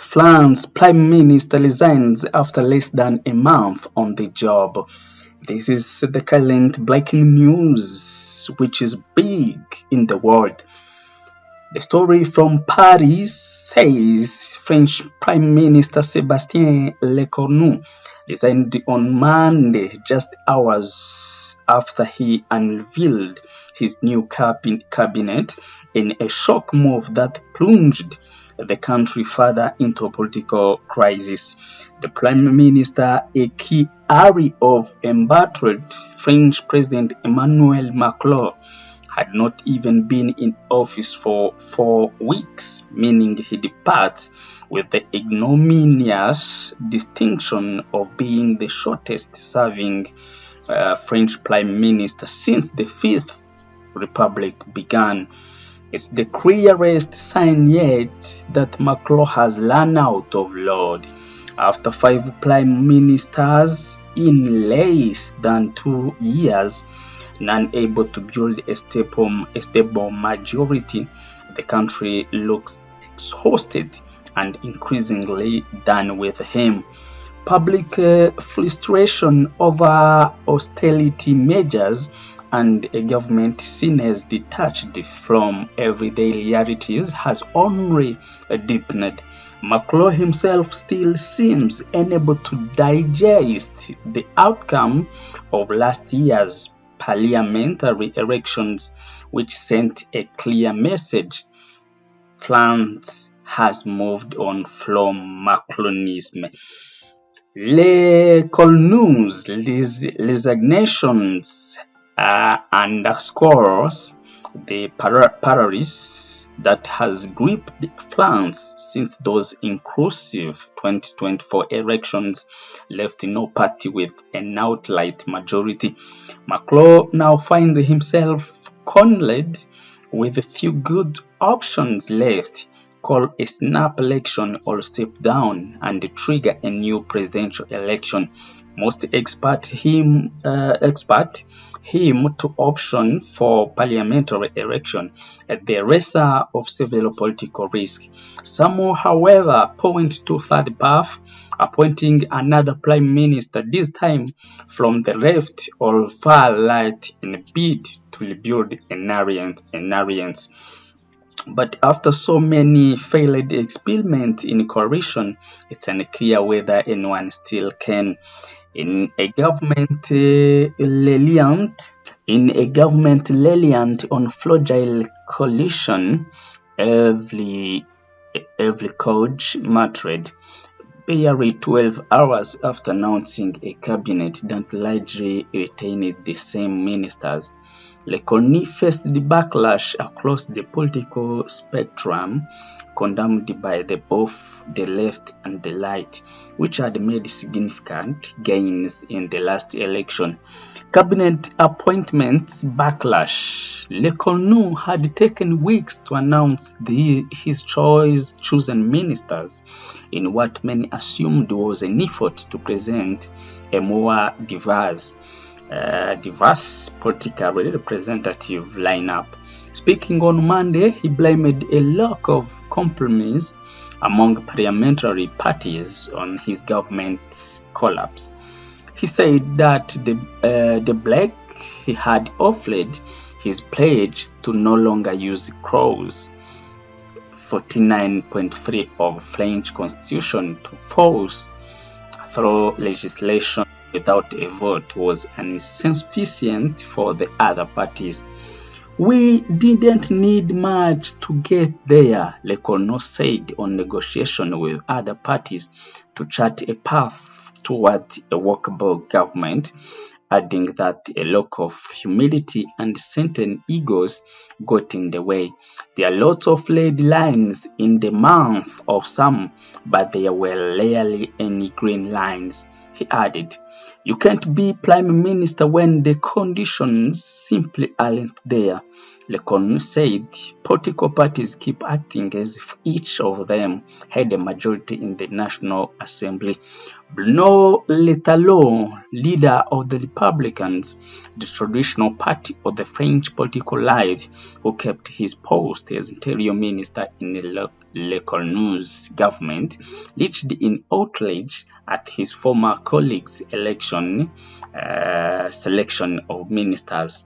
France Prime Minister resigns after less than a month on the job. This is the current breaking news, which is big in the world. The story from Paris says French Prime Minister Sébastien Lecornu resigned on Monday, just hours after he unveiled his new cabinet in a shock move that plunged the country further into a political crisis. The Prime Minister, a key ally of embattled French President Emmanuel Macron, had not even been in office for 4 weeks, meaning he departs with the ignominious distinction of being the shortest serving French Prime Minister since the Fifth Republic began. It's the clearest sign yet that Macron has run out of load. After 5 prime ministers in less than 2 years, none able to build a stable majority, the country looks exhausted and increasingly done with him. Public frustration over austerity measures and a government seen as detached from everyday realities has only deepened. Macron himself still seems unable to digest the outcome of last year's parliamentary elections, which sent a clear message: France has moved on from Macronism. Lecornu's resignations underscores the paralysis that has gripped France since those inclusive 2024 elections left no party with an outright majority. Macron now finds himself cornered with a few good options left: call a snap election or step down and trigger a new presidential election. Most expect him to option for parliamentary election at the lesser of several political risks. Some, however, point to third path, appointing another prime minister, this time from the left or far right, in a bid to rebuild an alliance. But after so many failed experiments in coalition, it's unclear whether anyone still can. In a government reliant on fragile coalition, every coach mattered. Barely 12 hours after announcing a cabinet that largely retained the same ministers, Lecornu faced the backlash across the political spectrum, condemned by both the left and the right, which had made significant gains in the last election. Cabinet appointments backlash. Lecornu had taken weeks to announce his chosen ministers in what many assumed was an effort to present a more diverse politically representative lineup. Speaking on Monday, he blamed a lack of compromise among parliamentary parties on his government's collapse. He said that the bloc he had offered his pledge to no longer use clause 49.3 of French constitution to force through legislation without a vote was insufficient for the other parties. We didn't need much to get there, Lecornu said on negotiation with other parties to chart a path toward a workable government, adding that a lack of humility and certain egos got in the way. There are lots of red lines in the mouth of some, but there were rarely any green lines, he added. You can't be prime minister when the conditions simply aren't there, Lecornu said. Political parties keep acting as if each of them had a majority in the National Assembly. Bruno Retailleau, leader of the Republicans, the traditional party of the French political right, who kept his post as interior minister in Le Cornu's government reached in outrage at his former colleague's selection of ministers.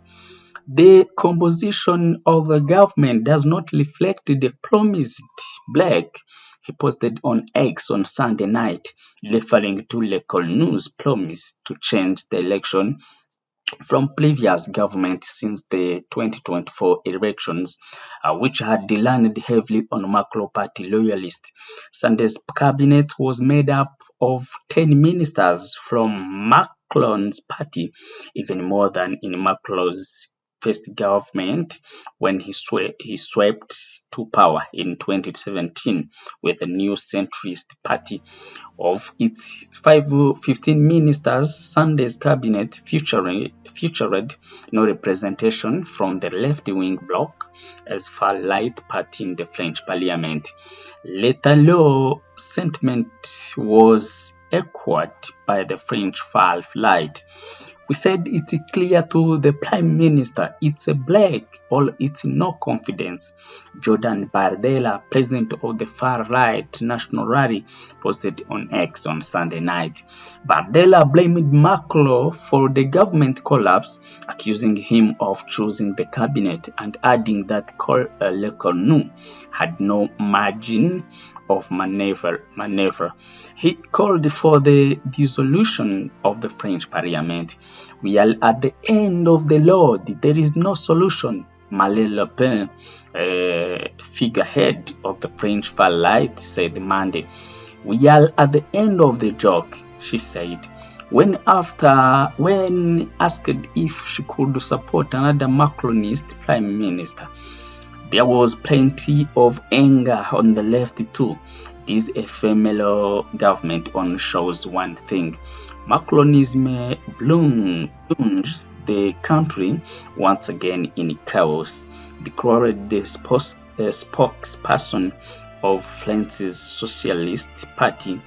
The composition of the government does not reflect the promised Blake, he posted on X on Sunday night, referring to Le Cornu's promise to change the election from previous government since the 2024 elections, which had leaned heavily on Macron party loyalists. Sunday's cabinet was made up of 10 ministers from Macron's party, even more than in Macron's first government when he swept to power in 2017 with the new centrist party. Of its 15 ministers, Sunday's cabinet featured no representation from the left-wing bloc as far-right party in the French parliament. Later law sentiment was echoed by the French far-right. We said it's clear to the Prime Minister it's a Blake or it's no confidence. Jordan Bardella, president of the far-right National Rally, posted on X on Sunday night. Bardella blamed Macron for the government collapse, accusing him of choosing the cabinet and adding that Le Cornu had no margin of maneuver. He called for the dissolution of the French parliament. We are at the end of the road. There is no solution. Marine Le Pen, figurehead of the French far-right, said Monday. We are at the end of the joke, she said. When asked if she could support another Macronist prime minister, there was plenty of anger on the left too. This ephemeral government only shows one thing. Macronism plunges the country once again in chaos, declared the spokesperson of France's Socialist Party,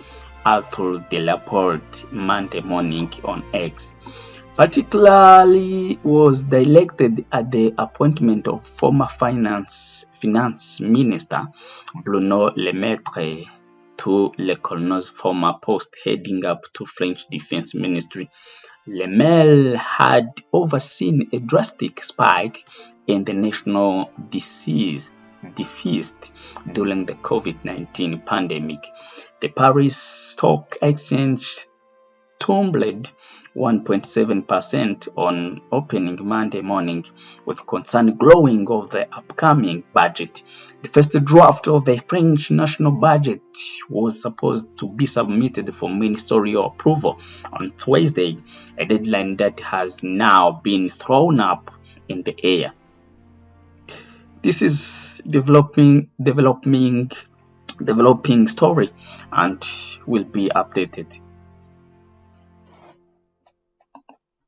Arthur Delaporte, Monday morning on X. Particularly was elected at the appointment of former finance minister Bruno Le Maître to Le Cornu's former post, heading up to French Defense Ministry. Le Maître had overseen a drastic spike in the national disease deficit during the COVID-19 pandemic. The Paris Stock Exchange tumbled 1.7% on opening Monday morning, with concern growing of the upcoming budget. The first draft of the French national budget was supposed to be submitted for ministerial approval on Thursday, a deadline that has now been thrown up in the air. This is developing story and will be updated.